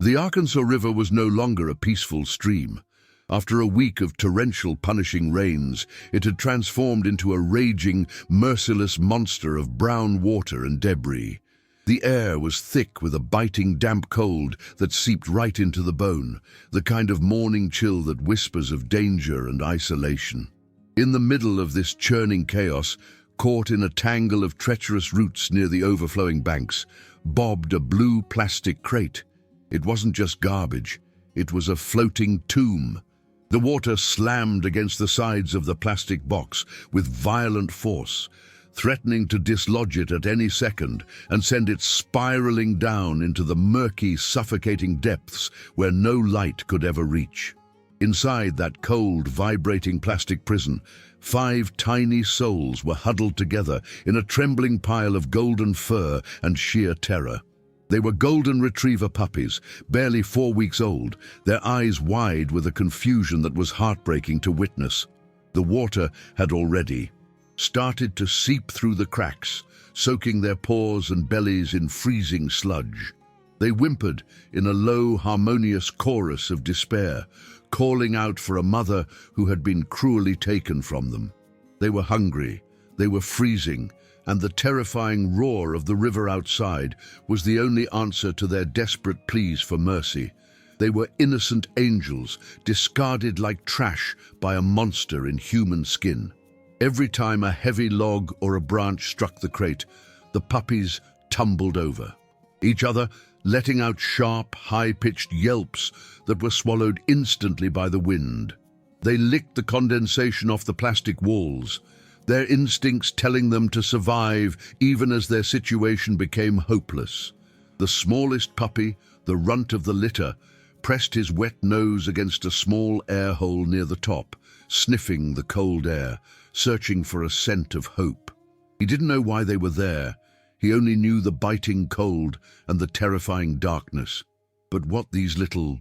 The Arkansas River was no longer a peaceful stream. After a week of torrential, punishing rains, it had transformed into a raging, merciless monster of brown water and debris. The air was thick with a biting, damp cold that seeped right into the bone, the kind of morning chill that whispers of danger and isolation. In the middle of this churning chaos, caught in a tangle of treacherous roots near the overflowing banks, bobbed a blue plastic crate. It wasn't just garbage, it was a floating tomb. The water slammed against the sides of the plastic box with violent force, threatening to dislodge it at any second and send it spiraling down into the murky, suffocating depths where no light could ever reach. Inside that cold, vibrating plastic prison, 5 tiny souls were huddled together in a trembling pile of golden fur and sheer terror. They were golden retriever puppies, barely 4 weeks old, their eyes wide with a confusion that was heartbreaking to witness. The water had already started to seep through the cracks, soaking their paws and bellies in freezing sludge. They whimpered in a low, harmonious chorus of despair, calling out for a mother who had been cruelly taken from them. They were hungry, they were freezing, and the terrifying roar of the river outside was the only answer to their desperate pleas for mercy. They were innocent angels, discarded like trash by a monster in human skin. Every time a heavy log or a branch struck the crate, the puppies tumbled over each other, letting out sharp, high-pitched yelps that were swallowed instantly by the wind. They licked the condensation off the plastic walls, their instincts telling them to survive even as their situation became hopeless. The smallest puppy, the runt of the litter, pressed his wet nose against a small air hole near the top, sniffing the cold air, searching for a scent of hope. He didn't know why they were there. He only knew the biting cold and the terrifying darkness. But what these little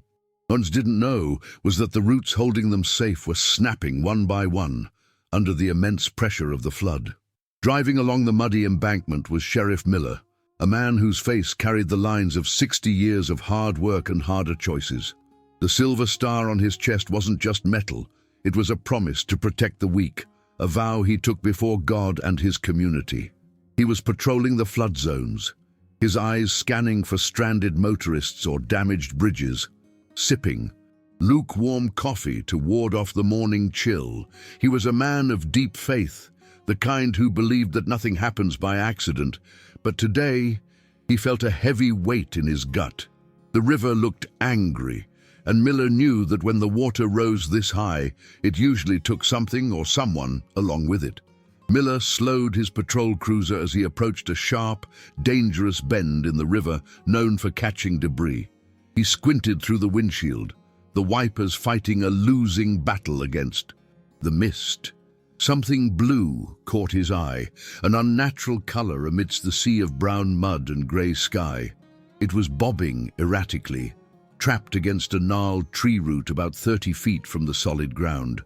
ones didn't know was that the roots holding them safe were snapping one by one under the immense pressure of the flood. Driving along the muddy embankment was Sheriff Miller, a man whose face carried the lines of 60 years of hard work and harder choices. The silver star on his chest wasn't just metal, it was a promise to protect the weak, a vow he took before God and his community. He was patrolling the flood zones, his eyes scanning for stranded motorists or damaged bridges, sipping lukewarm coffee to ward off the morning chill. He was a man of deep faith, the kind who believed that nothing happens by accident, but today he felt a heavy weight in his gut. The river looked angry, and Miller knew that when the water rose this high, it usually took something or someone along with it. Miller slowed his patrol cruiser as he approached a sharp, dangerous bend in the river known for catching debris. He squinted through the windshield, the wipers fighting a losing battle against the mist. Something blue caught his eye, an unnatural color amidst the sea of brown mud and gray sky. It was bobbing erratically, trapped against a gnarled tree root about 30 feet from the solid ground.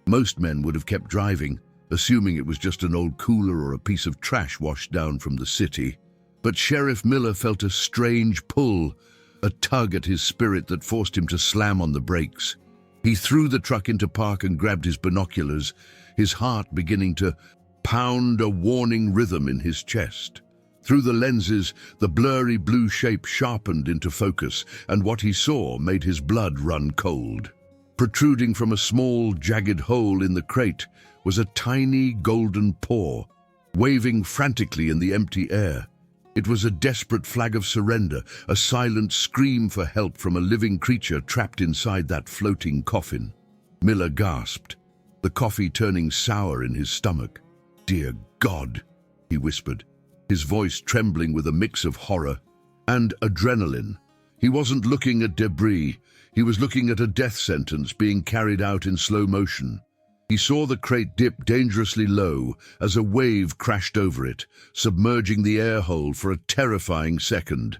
Most men would have kept driving, assuming it was just an old cooler or a piece of trash washed down from the city. But Sheriff Miller felt a strange pull, a tug at his spirit that forced him to slam on the brakes. He threw the truck into park and grabbed his binoculars, his heart beginning to pound a warning rhythm in his chest. Through the lenses, the blurry blue shape sharpened into focus, and what he saw made his blood run cold. Protruding from a small, jagged hole in the crate was a tiny golden paw, waving frantically in the empty air. It was a desperate flag of surrender, a silent scream for help from a living creature trapped inside that floating coffin. Miller gasped, the coffee turning sour in his stomach. "Dear God," he whispered, his voice trembling with a mix of horror and adrenaline. He wasn't looking at debris, he was looking at a death sentence being carried out in slow motion. He saw the crate dip dangerously low as a wave crashed over it, submerging the air hole for a terrifying second.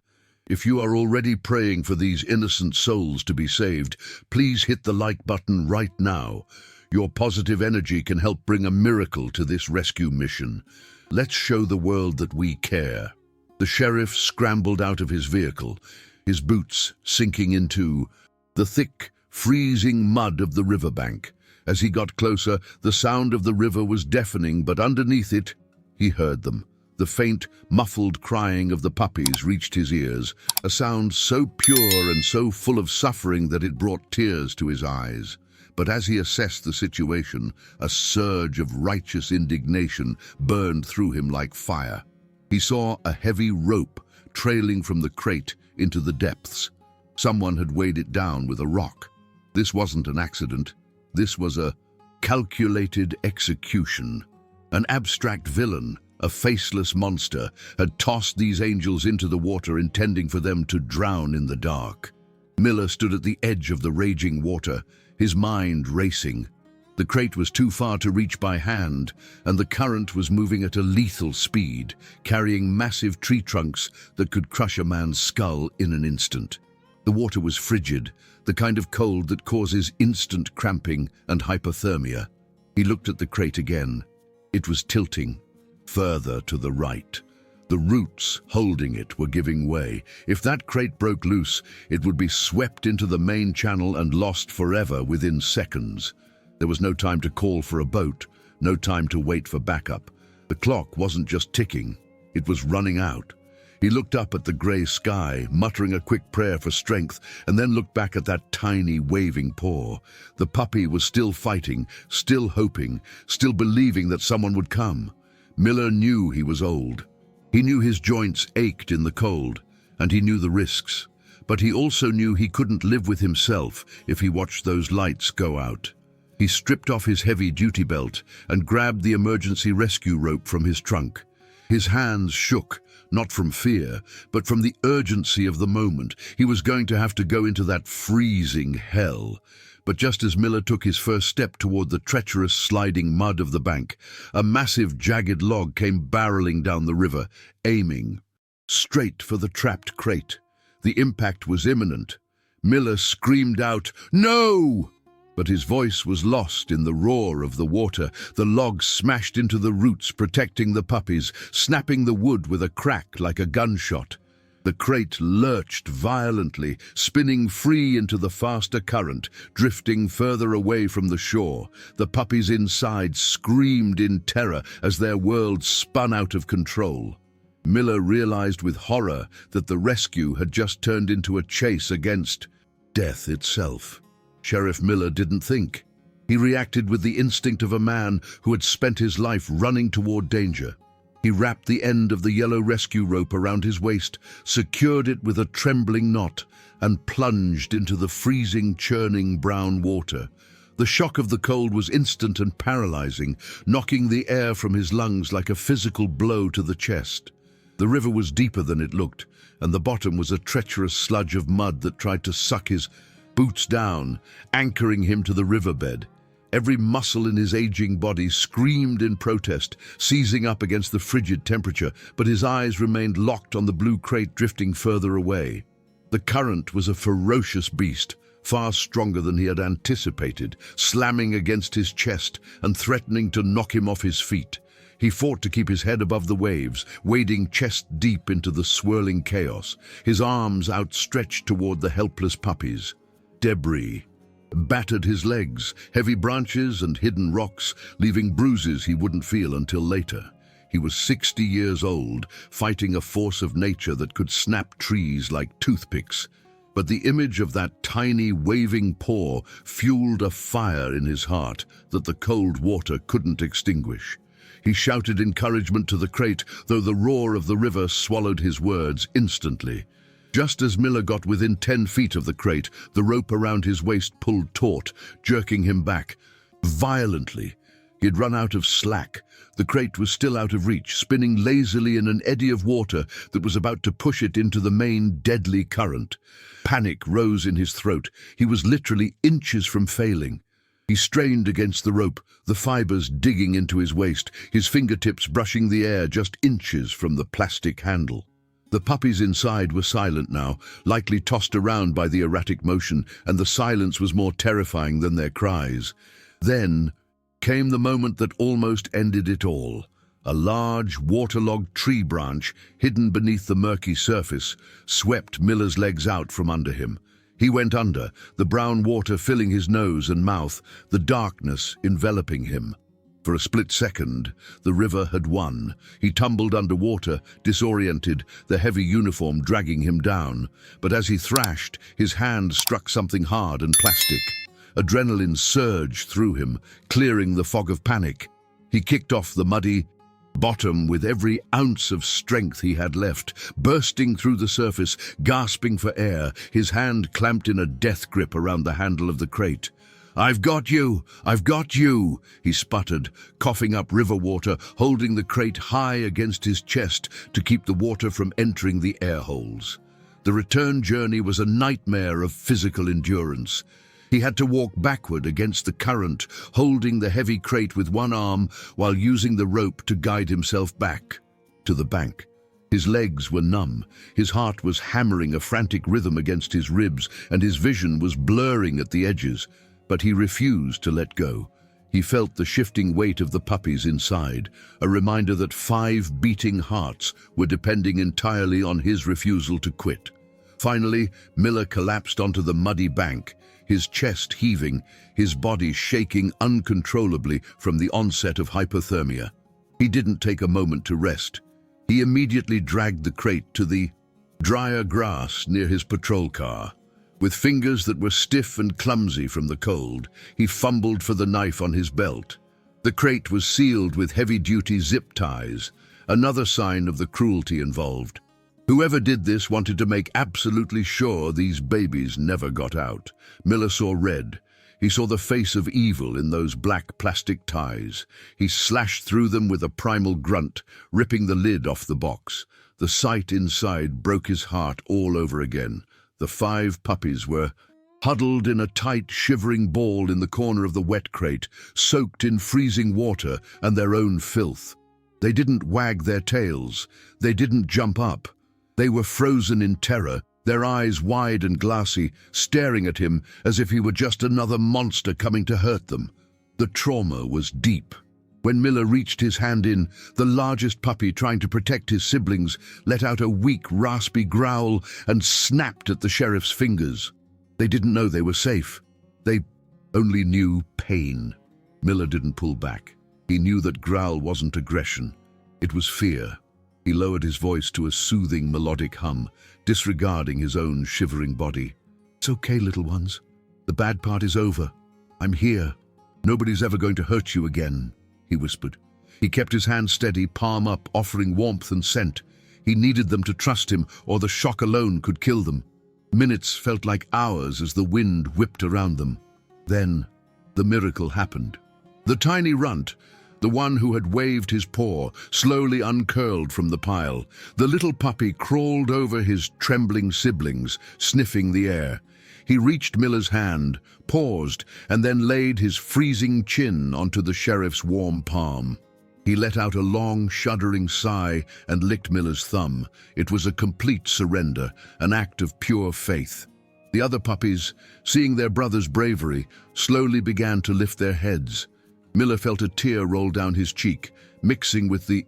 If you are already praying for these innocent souls to be saved, please hit the like button right now. Your positive energy can help bring a miracle to this rescue mission. Let's show the world that we care. The sheriff scrambled out of his vehicle, his boots sinking into the thick, freezing mud of the riverbank. As he got closer, the sound of the river was deafening, but underneath it, he heard them. The faint, muffled crying of the puppies reached his ears, a sound so pure and so full of suffering that it brought tears to his eyes. But as he assessed the situation, a surge of righteous indignation burned through him like fire. He saw a heavy rope trailing from the crate into the depths. Someone had weighed it down with a rock. This wasn't an accident. This was a calculated execution. An abstract villain, a faceless monster, had tossed these angels into the water, intending for them to drown in the dark. Miller stood at the edge of the raging water, his mind racing. The crate was too far to reach by hand, and the current was moving at a lethal speed, carrying massive tree trunks that could crush a man's skull in an instant. The water was frigid, the kind of cold that causes instant cramping and hypothermia. He looked at the crate again. It was tilting, further to the right. The roots holding it were giving way. If that crate broke loose, it would be swept into the main channel and lost forever within seconds. There was no time to call for a boat, no time to wait for backup. The clock wasn't just ticking, it was running out. He looked up at the grey sky, muttering a quick prayer for strength, and then looked back at that tiny, waving paw. The puppy was still fighting, still hoping, still believing that someone would come. Miller knew he was old. He knew his joints ached in the cold, and he knew the risks. But he also knew he couldn't live with himself if he watched those lights go out. He stripped off his heavy duty belt and grabbed the emergency rescue rope from his trunk. His hands shook, not from fear, but from the urgency of the moment. He was going to have to go into that freezing hell. But just as Miller took his first step toward the treacherous sliding mud of the bank, a massive jagged log came barreling down the river, aiming straight for the trapped crate. The impact was imminent. Miller screamed out, "No!" But his voice was lost in the roar of the water. The log smashed into the roots, protecting the puppies, snapping the wood with a crack like a gunshot. The crate lurched violently, spinning free into the faster current, drifting further away from the shore. The puppies inside screamed in terror as their world spun out of control. Miller realized with horror that the rescue had just turned into a chase against death itself. Sheriff Miller didn't think. He reacted with the instinct of a man who had spent his life running toward danger. He wrapped the end of the yellow rescue rope around his waist, secured it with a trembling knot, and plunged into the freezing, churning brown water. The shock of the cold was instant and paralyzing, knocking the air from his lungs like a physical blow to the chest. The river was deeper than it looked, and the bottom was a treacherous sludge of mud that tried to suck his boots down, anchoring him to the riverbed. Every muscle in his aging body screamed in protest, seizing up against the frigid temperature, but his eyes remained locked on the blue crate drifting further away. The current was a ferocious beast, far stronger than he had anticipated, slamming against his chest and threatening to knock him off his feet. He fought to keep his head above the waves, wading chest deep into the swirling chaos, his arms outstretched toward the helpless puppies. Debris battered his legs, heavy branches and hidden rocks, leaving bruises he wouldn't feel until later. He was 60 years old, fighting a force of nature that could snap trees like toothpicks. But the image of that tiny, waving paw fueled a fire in his heart that the cold water couldn't extinguish. He shouted encouragement to the crate, though the roar of the river swallowed his words instantly. Just as Miller got within 10 feet of the crate, the rope around his waist pulled taut, jerking him back violently. He had run out of slack. The crate was still out of reach, spinning lazily in an eddy of water that was about to push it into the main deadly current. Panic rose in his throat. He was literally inches from failing. He strained against the rope, the fibers digging into his waist, his fingertips brushing the air just inches from the plastic handle. The puppies inside were silent now, likely tossed around by the erratic motion, and the silence was more terrifying than their cries. Then came the moment that almost ended it all. A large, waterlogged tree branch, hidden beneath the murky surface, swept Miller's legs out from under him. He went under, the brown water filling his nose and mouth, the darkness enveloping him. For a split second, the river had won. He tumbled underwater, disoriented, the heavy uniform dragging him down. But as he thrashed, his hand struck something hard and plastic. Adrenaline surged through him, clearing the fog of panic. He kicked off the muddy bottom with every ounce of strength he had left, bursting through the surface, gasping for air, his hand clamped in a death grip around the handle of the crate. "I've got you! I've got you!" he sputtered, coughing up river water, holding the crate high against his chest to keep the water from entering the air holes. The return journey was a nightmare of physical endurance. He had to walk backward against the current, holding the heavy crate with one arm while using the rope to guide himself back to the bank. His legs were numb, his heart was hammering a frantic rhythm against his ribs, and his vision was blurring at the edges. But he refused to let go. He felt the shifting weight of the puppies inside, a reminder that 5 beating hearts were depending entirely on his refusal to quit. Finally, Miller collapsed onto the muddy bank, his chest heaving, his body shaking uncontrollably from the onset of hypothermia. He didn't take a moment to rest. He immediately dragged the crate to the drier grass near his patrol car. With fingers that were stiff and clumsy from the cold, he fumbled for the knife on his belt. The crate was sealed with heavy-duty zip ties, another sign of the cruelty involved. Whoever did this wanted to make absolutely sure these babies never got out. Miller saw red. He saw the face of evil in those black plastic ties. He slashed through them with a primal grunt, ripping the lid off the box. The sight inside broke his heart all over again. The 5 puppies were huddled in a tight, shivering ball in the corner of the wet crate, soaked in freezing water and their own filth. They didn't wag their tails. They didn't jump up. They were frozen in terror, their eyes wide and glassy, staring at him as if he were just another monster coming to hurt them. The trauma was deep. When Miller reached his hand in, the largest puppy, trying to protect his siblings, let out a weak, raspy growl and snapped at the sheriff's fingers. They didn't know they were safe. They only knew pain. Miller didn't pull back. He knew that growl wasn't aggression. It was fear. He lowered his voice to a soothing, melodic hum, disregarding his own shivering body. "It's okay, little ones. The bad part is over. I'm here. Nobody's ever going to hurt you again," he whispered. He kept his hand steady, palm up, offering warmth and scent. He needed them to trust him, or the shock alone could kill them. Minutes felt like hours as the wind whipped around them. Then, the miracle happened. The tiny runt, the one who had waved his paw, slowly uncurled from the pile. The little puppy crawled over his trembling siblings, sniffing the air. He reached Miller's hand, paused, and then laid his freezing chin onto the sheriff's warm palm. He let out a long, shuddering sigh and licked Miller's thumb. It was a complete surrender, an act of pure faith. The other puppies, seeing their brother's bravery, slowly began to lift their heads. Miller felt a tear roll down his cheek, mixing with the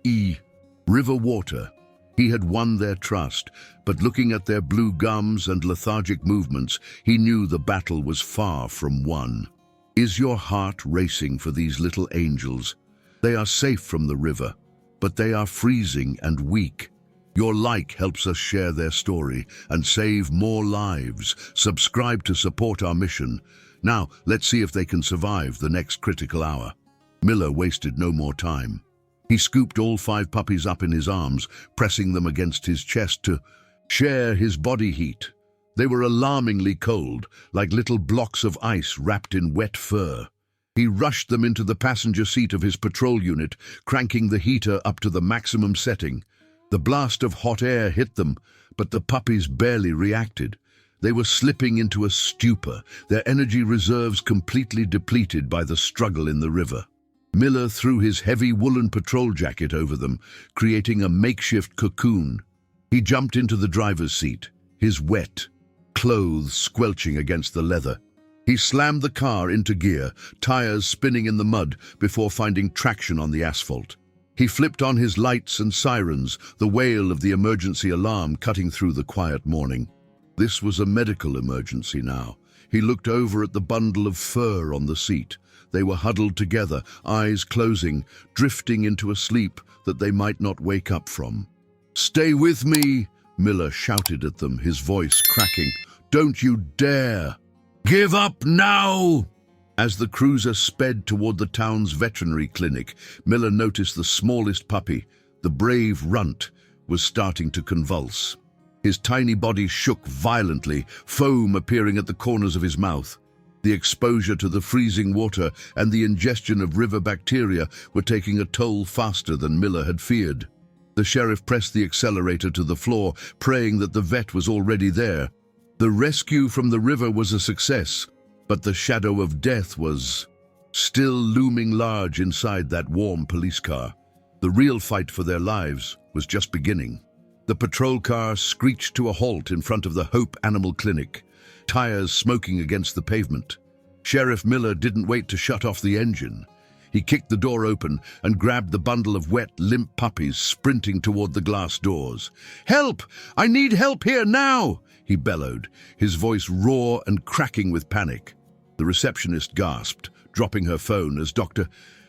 river water. He had won their trust, but looking at their blue gums and lethargic movements, he knew the battle was far from won. Is your heart racing for these little angels? They are safe from the river, but they are freezing and weak. Your like helps us share their story and save more lives. Subscribe to support our mission. Now, let's see if they can survive the next critical hour. Miller wasted no more time. He scooped all 5 puppies up in his arms, pressing them against his chest to share his body heat. They were alarmingly cold, like little blocks of ice wrapped in wet fur. He rushed them into the passenger seat of his patrol unit, cranking the heater up to the maximum setting. The blast of hot air hit them, but the puppies barely reacted. They were slipping into a stupor, their energy reserves completely depleted by the struggle in the river. Miller threw his heavy woolen patrol jacket over them, creating a makeshift cocoon. He jumped into the driver's seat, his wet clothes squelching against the leather. He slammed the car into gear, tires spinning in the mud before finding traction on the asphalt. He flipped on his lights and sirens, the wail of the emergency alarm cutting through the quiet morning. This was a medical emergency now. He looked over at the bundle of fur on the seat. They were huddled together, eyes closing, drifting into a sleep that they might not wake up from. "Stay with me," Miller shouted at them, his voice cracking. "Don't you dare! Give up now!" As the cruiser sped toward the town's veterinary clinic, Miller noticed the smallest puppy, the brave runt, was starting to convulse. His tiny body shook violently, foam appearing at the corners of his mouth. The exposure to the freezing water and the ingestion of river bacteria were taking a toll faster than Miller had feared. The sheriff pressed the accelerator to the floor, praying that the vet was already there. The rescue from the river was a success, but the shadow of death was still looming large inside that warm police car. The real fight for their lives was just beginning. The patrol car screeched to a halt in front of the Hope Animal Clinic, tires smoking against the pavement. Sheriff Miller didn't wait to shut off the engine. He kicked the door open and grabbed the bundle of wet, limp puppies sprinting toward the glass doors. "Help! I need help here now!" he bellowed, his voice raw and cracking with panic. The receptionist gasped, dropping her phone as Dr.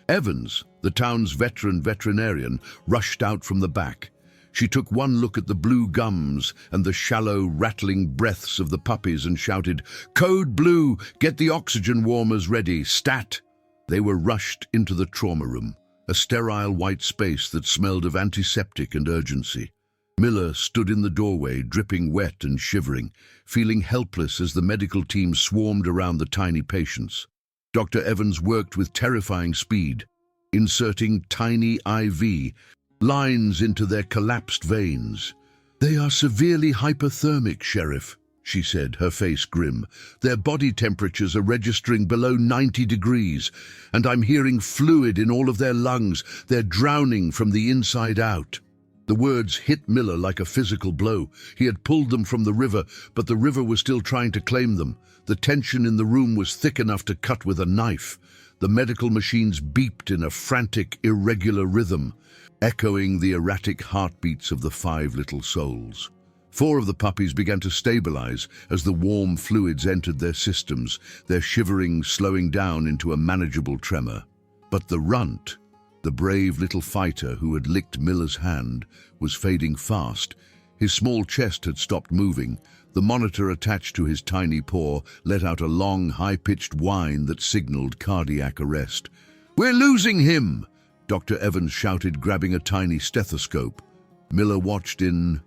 Evans, the town's veterinarian, rushed out from the back. She took one look at the blue gums and the shallow, rattling breaths of the puppies and shouted, "Code Blue, get the oxygen warmers ready, stat!" They were rushed into the trauma room, a sterile white space that smelled of antiseptic and urgency. Miller stood in the doorway, dripping wet and shivering, feeling helpless as the medical team swarmed around the tiny patients. Dr. Evans worked with terrifying speed, inserting tiny IV lines into their collapsed veins. "They are severely hypothermic, Sheriff," she said, her face grim. "Their body temperatures are registering below 90 degrees, and I'm hearing fluid in all of their lungs. They're drowning from the inside out." The words hit Miller like a physical blow. He had pulled them from the river, but the river was still trying to claim them. The tension in the room was thick enough to cut with a knife. The medical machines beeped in a frantic, irregular rhythm, echoing the erratic heartbeats of the 5 little souls. 4 of the puppies began to stabilize as the warm fluids entered their systems, their shivering slowing down into a manageable tremor. But the runt, the brave little fighter who had licked Miller's hand, was fading fast. His small chest had stopped moving. The monitor attached to his tiny paw let out a long, high-pitched whine that signaled cardiac arrest. "We're losing him!" Dr. Evans shouted, grabbing a tiny stethoscope. Miller watched in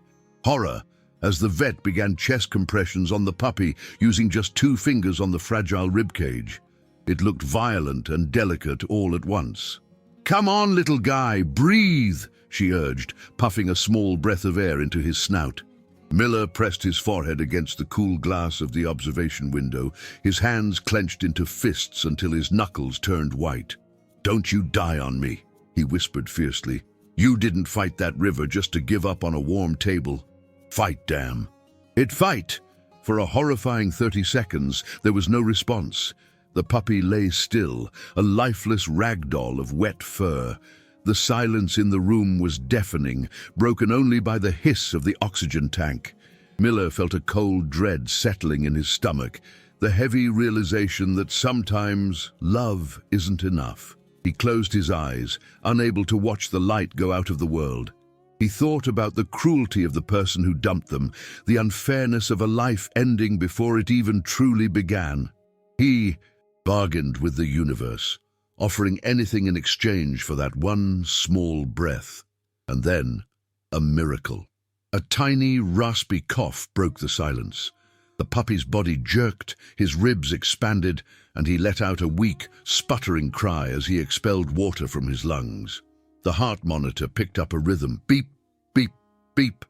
horror as the vet began chest compressions on the puppy, using just 2 fingers on the fragile ribcage. It looked violent and delicate all at once. "Come on, little guy, breathe," she urged, puffing a small breath of air into his snout. Miller pressed his forehead against the cool glass of the observation window, his hands clenched into fists until his knuckles turned white. "Don't you die on me," he whispered fiercely. "You didn't fight that river just to give up on a warm table. Fight, damn." It fight! For a horrifying 30 seconds, there was no response. The puppy lay still, a lifeless rag doll of wet fur. The silence in the room was deafening, broken only by the hiss of the oxygen tank. Miller felt a cold dread settling in his stomach, the heavy realization that sometimes love isn't enough. He closed his eyes, unable to watch the light go out of the world. He thought about the cruelty of the person who dumped them, the unfairness of a life ending before it even truly began. He bargained with the universe, offering anything in exchange for that one small breath. And then, a miracle. A tiny, raspy cough broke the silence. The puppy's body jerked, his ribs expanded, and he let out a weak, sputtering cry as he expelled water from his lungs. The heart monitor picked up a rhythm. Beep, beep, beep.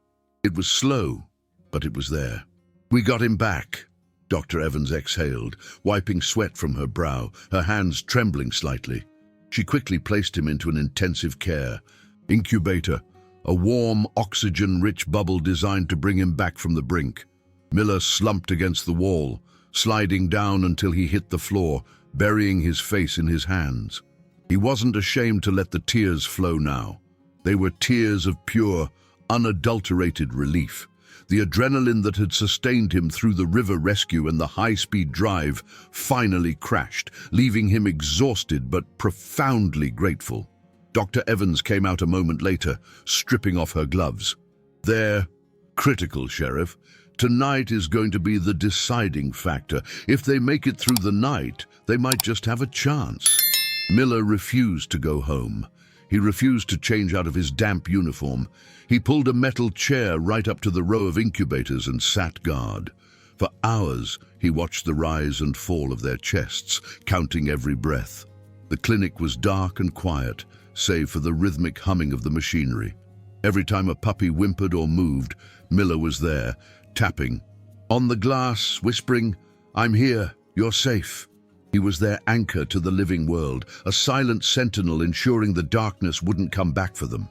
It was slow, but it was there. "We got him back," Dr. Evans exhaled, wiping sweat from her brow, her hands trembling slightly. She quickly placed him into an intensive care incubator, a warm, oxygen-rich bubble designed to bring him back from the brink. Miller slumped against the wall, sliding down until he hit the floor, burying his face in his hands. He wasn't ashamed to let the tears flow now. They were tears of pure, unadulterated relief. The adrenaline that had sustained him through the river rescue and the high-speed drive finally crashed, leaving him exhausted but profoundly grateful. Dr. Evans came out a moment later, stripping off her gloves. "They're critical, Sheriff. Tonight is going to be the deciding factor. If they make it through the night, they might just have a chance." Miller refused to go home. He refused to change out of his damp uniform. He pulled a metal chair right up to the row of incubators and sat guard. For hours, he watched the rise and fall of their chests, counting every breath. The clinic was dark and quiet, save for the rhythmic humming of the machinery. Every time a puppy whimpered or moved, Miller was there, tapping on the glass, whispering, "I'm here, you're safe." He was their anchor to the living world, a silent sentinel ensuring the darkness wouldn't come back for them.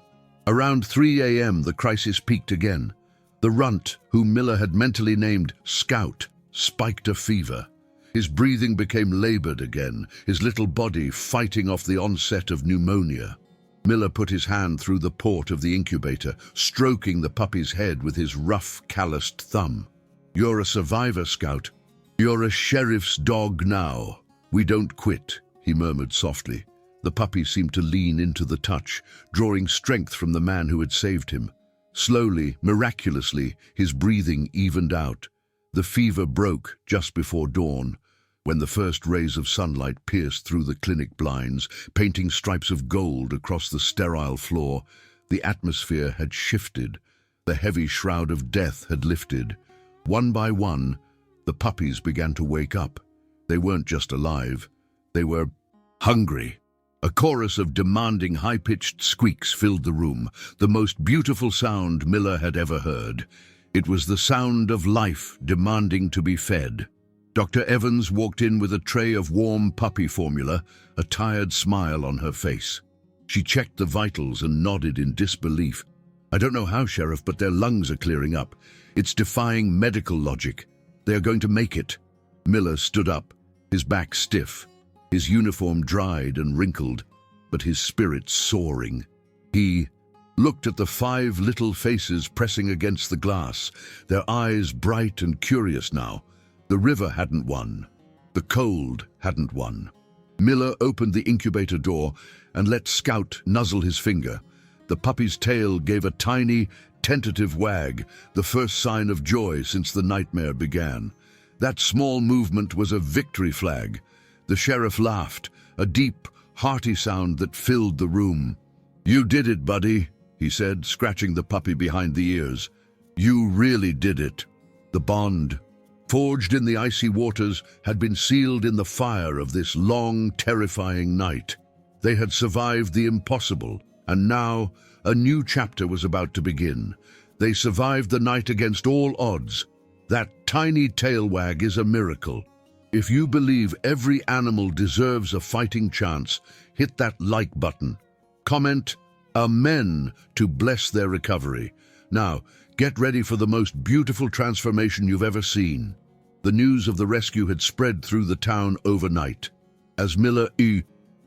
Around 3 a.m., the crisis peaked again. The runt, whom Miller had mentally named Scout, spiked a fever. His breathing became labored again, his little body fighting off the onset of pneumonia. Miller put his hand through the port of the incubator, stroking the puppy's head with his rough, calloused thumb. "You're a survivor, Scout. You're a sheriff's dog now. We don't quit," he murmured softly. The puppy seemed to lean into the touch, drawing strength from the man who had saved him. Slowly, miraculously, his breathing evened out. The fever broke just before dawn, when the first rays of sunlight pierced through the clinic blinds, painting stripes of gold across the sterile floor. The atmosphere had shifted. The heavy shroud of death had lifted. One by one, the puppies began to wake up. They weren't just alive. They were hungry. A chorus of demanding, high-pitched squeaks filled the room, the most beautiful sound Miller had ever heard. It was the sound of life demanding to be fed. Dr. Evans walked in with a tray of warm puppy formula, a tired smile on her face. She checked the vitals and nodded in disbelief. "I don't know how, Sheriff, but their lungs are clearing up. It's defying medical logic. They are going to make it." Miller stood up, his back stiff, his uniform dried and wrinkled, but his spirit soaring. He looked at the 5 little faces pressing against the glass, their eyes bright and curious now. The river hadn't won. The cold hadn't won. Miller opened the incubator door and let Scout nuzzle his finger. The puppy's tail gave a tiny, tentative wag, the first sign of joy since the nightmare began. That small movement was a victory flag. The sheriff laughed, a deep, hearty sound that filled the room. "You did it, buddy," he said, scratching the puppy behind the ears. "You really did it." The bond, forged in the icy waters, had been sealed in the fire of this long, terrifying night. They had survived the impossible, and now a new chapter was about to begin. They survived the night against all odds. That tiny tail wag is a miracle. If you believe every animal deserves a fighting chance, hit that like button. Comment "Amen" to bless their recovery. Now, get ready for the most beautiful transformation you've ever seen. The news of the rescue had spread through the town overnight. As Miller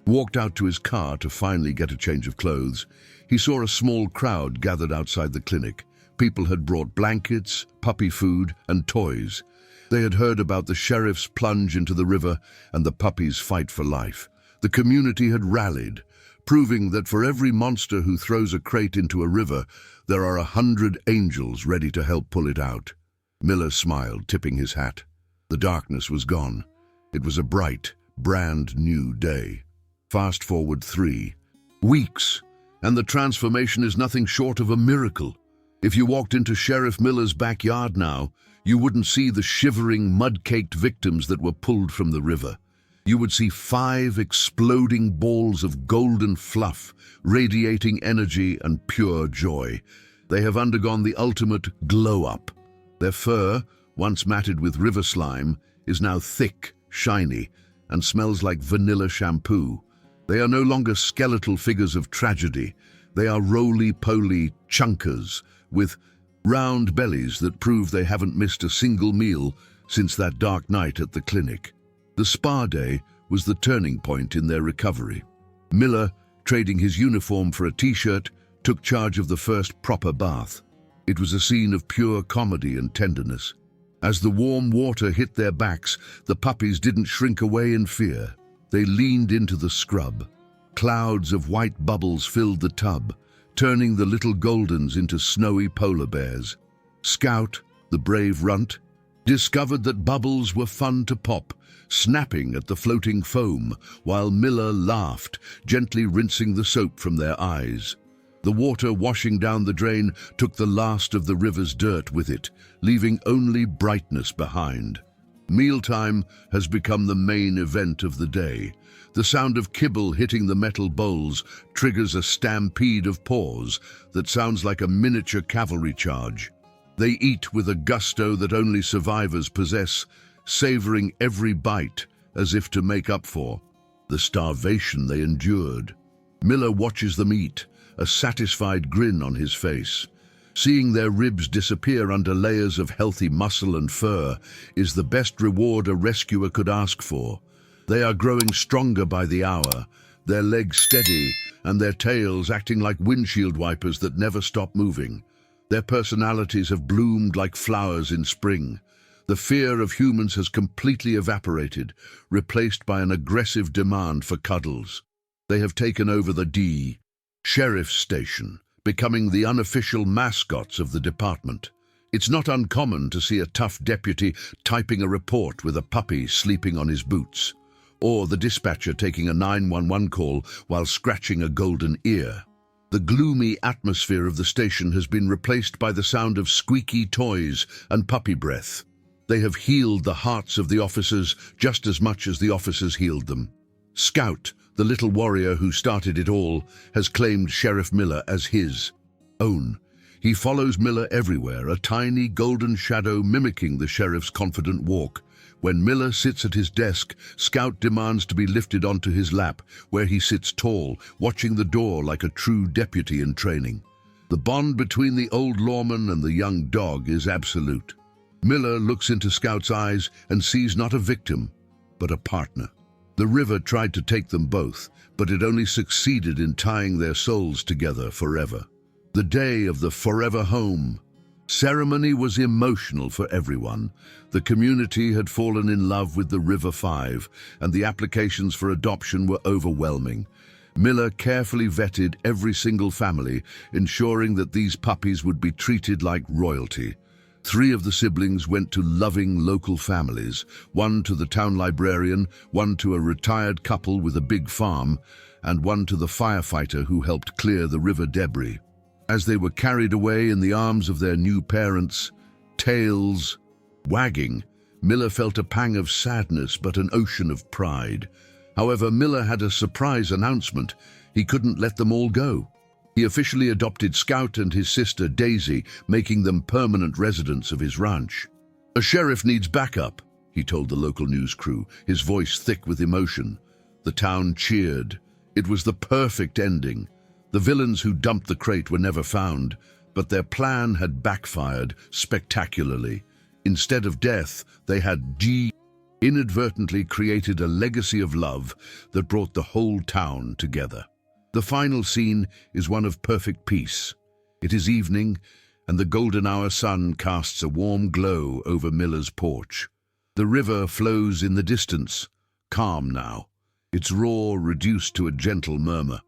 walked out to his car to finally get a change of clothes, he saw a small crowd gathered outside the clinic. People had brought blankets, puppy food, and toys. They had heard about the sheriff's plunge into the river and the puppy's fight for life. The community had rallied, proving that for every monster who throws a crate into a river, there are 100 angels ready to help pull it out. Miller smiled, tipping his hat. The darkness was gone. It was a bright, brand new day. Fast forward 3 weeks, and the transformation is nothing short of a miracle. If you walked into Sheriff Miller's backyard now, you wouldn't see the shivering, mud-caked victims that were pulled from the river. You would see 5 exploding balls of golden fluff, radiating energy and pure joy. They have undergone the ultimate glow-up. Their fur, once matted with river slime, is now thick, shiny, and smells like vanilla shampoo. They are no longer skeletal figures of tragedy. They are roly-poly chunkers with round bellies that prove they haven't missed a single meal since that dark night at the clinic. The spa day was the turning point in their recovery. Miller, trading his uniform for a t-shirt, took charge of the first proper bath. It was a scene of pure comedy and tenderness. As the warm water hit their backs, the puppies didn't shrink away in fear. They leaned into the scrub. Clouds of white bubbles filled the tub, turning the little Goldens into snowy polar bears. Scout, the brave runt, discovered that bubbles were fun to pop, snapping at the floating foam, while Miller laughed, gently rinsing the soap from their eyes. The water washing down the drain took the last of the river's dirt with it, leaving only brightness behind. Mealtime has become the main event of the day. The sound of kibble hitting the metal bowls triggers a stampede of paws that sounds like a miniature cavalry charge. They eat with a gusto that only survivors possess, savoring every bite as if to make up for the starvation they endured. Miller watches them eat, a satisfied grin on his face. Seeing their ribs disappear under layers of healthy muscle and fur is the best reward a rescuer could ask for. They are growing stronger by the hour, their legs steady and their tails acting like windshield wipers that never stop moving. Their personalities have bloomed like flowers in spring. The fear of humans has completely evaporated, replaced by an aggressive demand for cuddles. They have taken over the sheriff's station, becoming the unofficial mascots of the department. It's not uncommon to see a tough deputy typing a report with a puppy sleeping on his boots, or the dispatcher taking a 911 call while scratching a golden ear. The gloomy atmosphere of the station has been replaced by the sound of squeaky toys and puppy breath. They have healed the hearts of the officers just as much as the officers healed them. Scout, the little warrior who started it all, has claimed Sheriff Miller as his own. He follows Miller everywhere, a tiny golden shadow mimicking the sheriff's confident walk. When Miller sits at his desk, Scout demands to be lifted onto his lap, where he sits tall, watching the door like a true deputy in training. The bond between the old lawman and the young dog is absolute. Miller looks into Scout's eyes and sees not a victim, but a partner. The river tried to take them both, but it only succeeded in tying their souls together forever. The day of the forever home ceremony was emotional for everyone. The community had fallen in love with the River Five, and the applications for adoption were overwhelming. Miller carefully vetted every single family, ensuring that these puppies would be treated like royalty. 3 of the siblings went to loving local families, 1 to the town librarian, 1 to a retired couple with a big farm, and 1 to the firefighter who helped clear the river debris. As they were carried away in the arms of their new parents, tails wagging, Miller felt a pang of sadness but an ocean of pride. However, Miller had a surprise announcement. He couldn't let them all go. He officially adopted Scout and his sister Daisy, making them permanent residents of his ranch. "A sheriff needs backup," he told the local news crew, his voice thick with emotion. The town cheered. It was the perfect ending. The villains who dumped the crate were never found, but their plan had backfired spectacularly. Instead of death, they had inadvertently created a legacy of love that brought the whole town together. The final scene is one of perfect peace. It is evening, and the golden hour sun casts a warm glow over Miller's porch. The river flows in the distance, calm now, its roar reduced to a gentle murmur.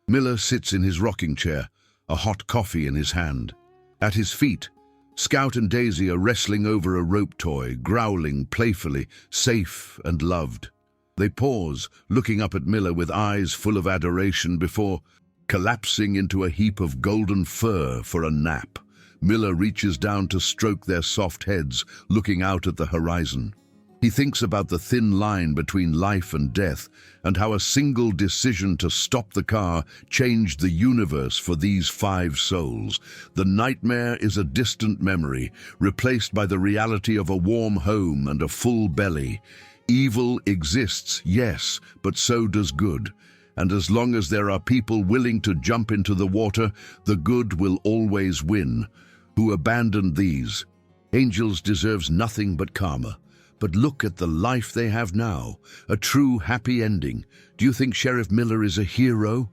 Miller sits in his rocking chair, a hot coffee in his hand. At his feet, Scout and Daisy are wrestling over a rope toy, growling playfully, safe and loved. They pause, looking up at Miller with eyes full of adoration before collapsing into a heap of golden fur for a nap. Miller reaches down to stroke their soft heads, looking out at the horizon. He thinks about the thin line between life and death and how a single decision to stop the car changed the universe for these 5 souls. The nightmare is a distant memory, replaced by the reality of a warm home and a full belly. Evil exists, yes, but so does good. And as long as there are people willing to jump into the water, the good will always win. Who abandoned these? Angels deserves nothing but karma. But look at the life they have now, a true happy ending. Do you think Sheriff Miller is a hero?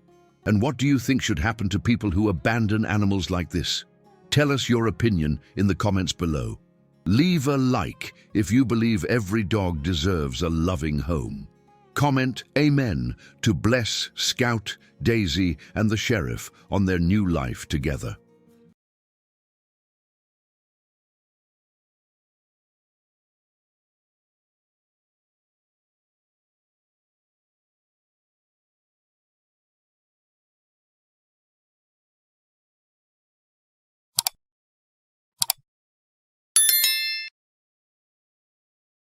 And what do you think should happen to people who abandon animals like this? Tell us your opinion in the comments below. Leave a like if you believe every dog deserves a loving home. Comment Amen to bless Scout, Daisy, and the Sheriff on their new life together.